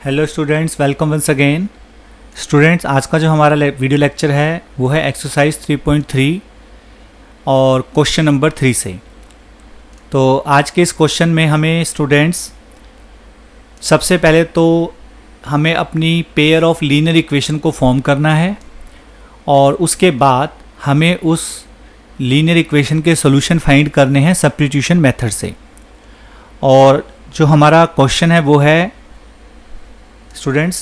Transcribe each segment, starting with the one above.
Hello students, welcome once again. Students, आज का जो हमारा वीडियो लेक्चर है वो है एक्सरसाइज 3.3 और क्वेश्चन नंबर 3 से। तो आज के इस क्वेश्चन में हमें स्टूडेंट्स सबसे पहले तो हमें अपनी पेयर ऑफ लीनियर इक्वेशन को फॉर्म करना है और उसके बाद हमें उस लीनियर इक्वेशन के सॉल्यूशन फाइंड करने हैं सब्स्टिट्यूशन मेथड से। और जो हमारा क्वेश्चन है वो है students,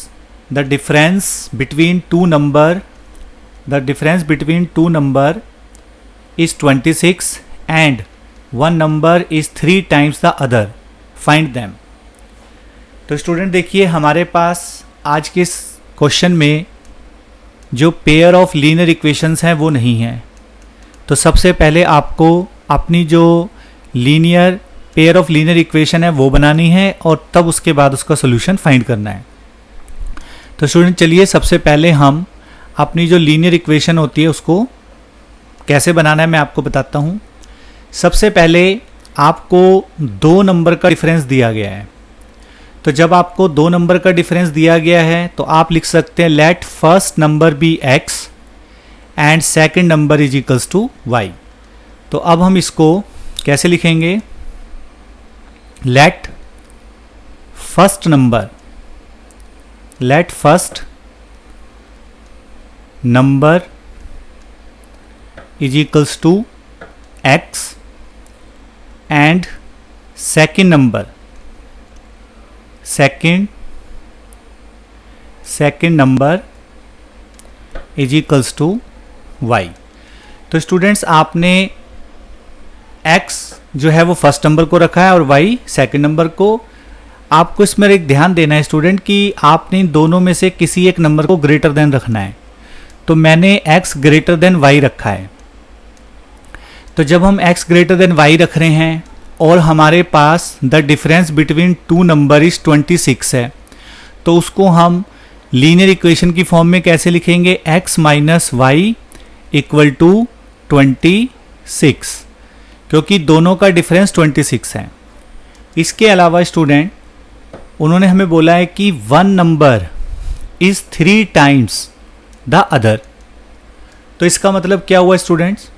the difference between two number is 26 and one number is 3 times the other, find them। तो स्टूडेंट देखिए, हमारे पास आज के इस क्वेश्चन में जो पेयर ऑफ लीनियर इक्वेशंस हैं वो नहीं है। तो सबसे पहले आपको अपनी जो पेयर ऑफ लीनियर इक्वेशन है वो बनानी है और तब उसके बाद उसका सोल्यूशन फाइंड करना है। तो स्टूडेंट चलिए, सबसे पहले हम अपनी जो लीनियर इक्वेशन होती है उसको कैसे बनाना है मैं आपको बताता हूँ। सबसे पहले आपको 2 नंबर का डिफरेंस दिया गया है। तो जब आपको 2 नंबर का डिफरेंस दिया गया है तो आप लिख सकते हैं let first number be x and second number is equals to y। तो अब हम इसको कैसे लिखेंगे? Let first number is equals to x and second number is equals to y। तो स्टूडेंट्स, आपने x जो है वो फर्स्ट नंबर को रखा है और y सेकंड नंबर को। आपको इसमें एक ध्यान देना है स्टूडेंट कि आपने दोनों में से किसी एक नंबर को ग्रेटर देन रखना है। तो मैंने x ग्रेटर देन y रखा है। तो जब हम x ग्रेटर देन y रख रहे हैं और हमारे पास the difference between 2 number is 26 है, तो उसको हम लीनियर इक्वेशन की फॉर्म में कैसे लिखेंगे? x minus y equal to 26, क्योंकि दोनों का डिफरेंस 26 है। इसके अलावा स्टूडेंट उन्होंने हमें बोला है कि 1 number is 3 times the other. तो इसका मतलब क्या हुआ स्टूडेंट्स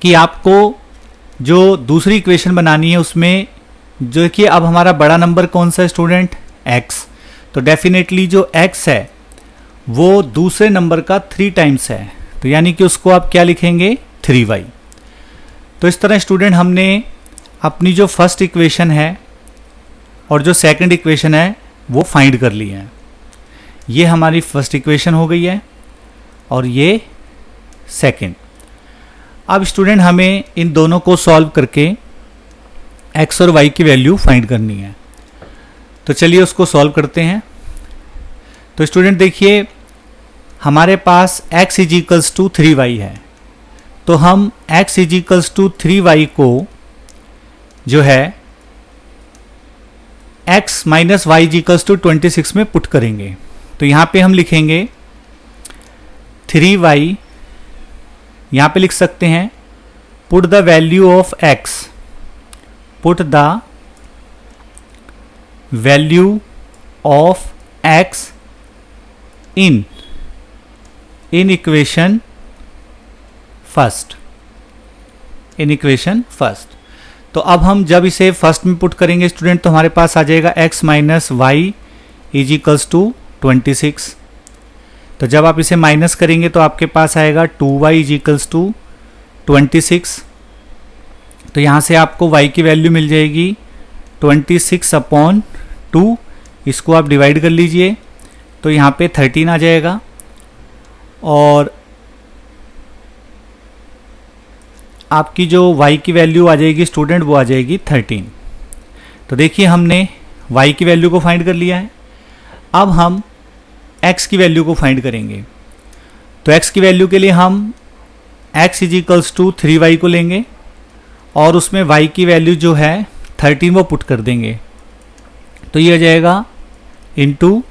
कि आपको जो दूसरी इक्वेशन बनानी है उसमें जो कि अब हमारा बड़ा नंबर कौन सा है स्टूडेंट? x। तो डेफिनेटली जो x है वो दूसरे नंबर का 3 टाइम्स है, तो यानी कि उसको आप क्या लिखेंगे? 3y। तो इस तरह स्टूडेंट हमने अपनी जो फर्स्ट इक्वेशन है और जो सेकंड इक्वेशन है वो फाइंड कर ली है। ये हमारी फर्स्ट इक्वेशन हो गई है और ये सेकंड। अब स्टूडेंट हमें इन दोनों को सॉल्व करके x और y की वैल्यू फाइंड करनी है। तो चलिए उसको सॉल्व करते हैं। तो स्टूडेंट देखिए, हमारे पास x is equals to 3y है। तो हम x is equals to 3y को जो है x minus y equals to 26 में पुट करेंगे। तो यहाँ पे हम लिखेंगे 3y, यहाँ पे लिख सकते हैं put the value of x, put the value of x in equation first, तो अब हम जब इसे फर्स्ट में पुट करेंगे स्टूडेंट तो हमारे पास आ जाएगा x minus y is equals to 26। तो जब आप इसे माइनस करेंगे तो आपके पास आएगा 2y इज इक्वल्स टू 26। तो यहाँ से आपको y की वैल्यू मिल जाएगी 26/2। इसको आप डिवाइड कर लीजिए तो यहाँ पे 13 आ जाएगा और आपकी जो y की वैल्यू आ जाएगी स्टूडेंट वो आ जाएगी 13। तो देखिए, हमने y की वैल्यू को फाइंड कर लिया है। अब हम x की वैल्यू को फाइंड करेंगे। तो x की वैल्यू के लिए हम x is equals to 3y को लेंगे और उसमें y की वैल्यू जो है 13 वो पुट कर देंगे। तो ये आ जाएगा इंटू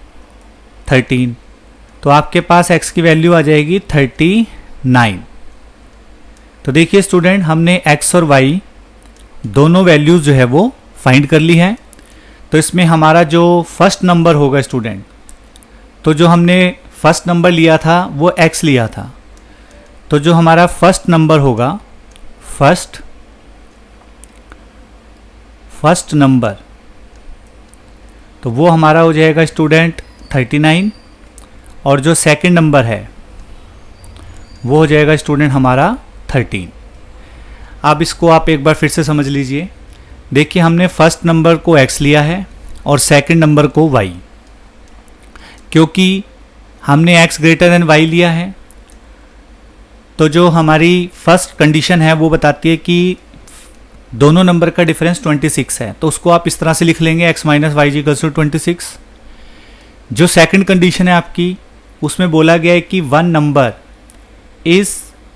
13। तो आपके पास x की वैल्यू आ जाएगी 39। तो देखिए स्टूडेंट, हमने x और y दोनों वैल्यूज जो है वो फाइंड कर ली है। तो इसमें हमारा जो फर्स्ट नंबर होगा स्टूडेंट, तो जो हमने फर्स्ट नंबर लिया था वो x लिया था, तो जो हमारा फर्स्ट नंबर होगा, फर्स्ट नंबर, तो वो हमारा हो जाएगा स्टूडेंट 39, और जो सेकंड नंबर है वो हो जाएगा स्टूडेंट हमारा 13। अब इसको आप एक बार फिर से समझ लीजिए। देखिए हमने फर्स्ट नंबर को x लिया है और सेकंड नंबर को y, क्योंकि हमने x ग्रेटर देन y लिया है, तो जो हमारी फर्स्ट कंडीशन है वो बताती है कि दोनों नंबर का डिफरेंस 26 है, तो उसको आप इस तरह से लिख लेंगे x minus y equals to 26। जो सेकंड कंडीशन है आपकी, उसमें बोला गया है कि one number is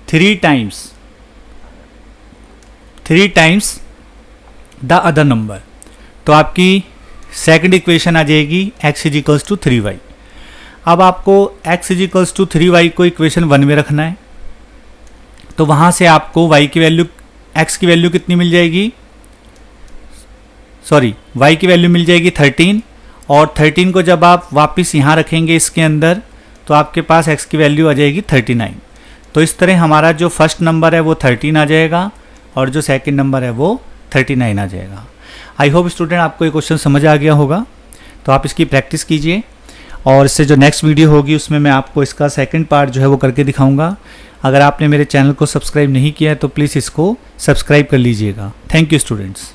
3 times the other number, तो आपकी सेकंड इक्वेशन आ जाएगी x is equals to 3y। अब आपको x is equals to 3y को इक्वेशन 1 में रखना है, तो वहाँ से आपको y की वैल्यू, x की वैल्यू कितनी मिल जाएगी, सॉरी y की वैल्यू मिल जाएगी 13, और 13 को जब आप वापस यहाँ रखेंगे इसके अंदर, तो आपके पास x की वैल्यू आ जाएगी 39। तो इस तरह हमारा जो फर्स्ट नंबर है वो 13 आ जाएगा और जो सेकंड नंबर है वो 39 आ जाएगा। आई होप स्टूडेंट आपको ये क्वेश्चन समझ आ गया होगा, तो आप इसकी प्रैक्टिस कीजिए, और इससे जो नेक्स्ट वीडियो होगी उसमें मैं आपको इसका सेकंड पार्ट जो है वो करके दिखाऊंगा। अगर आपने मेरे चैनल को सब्सक्राइब नहीं किया है तो प्लीज़ इसको सब्सक्राइब कर लीजिएगा। Thank you students.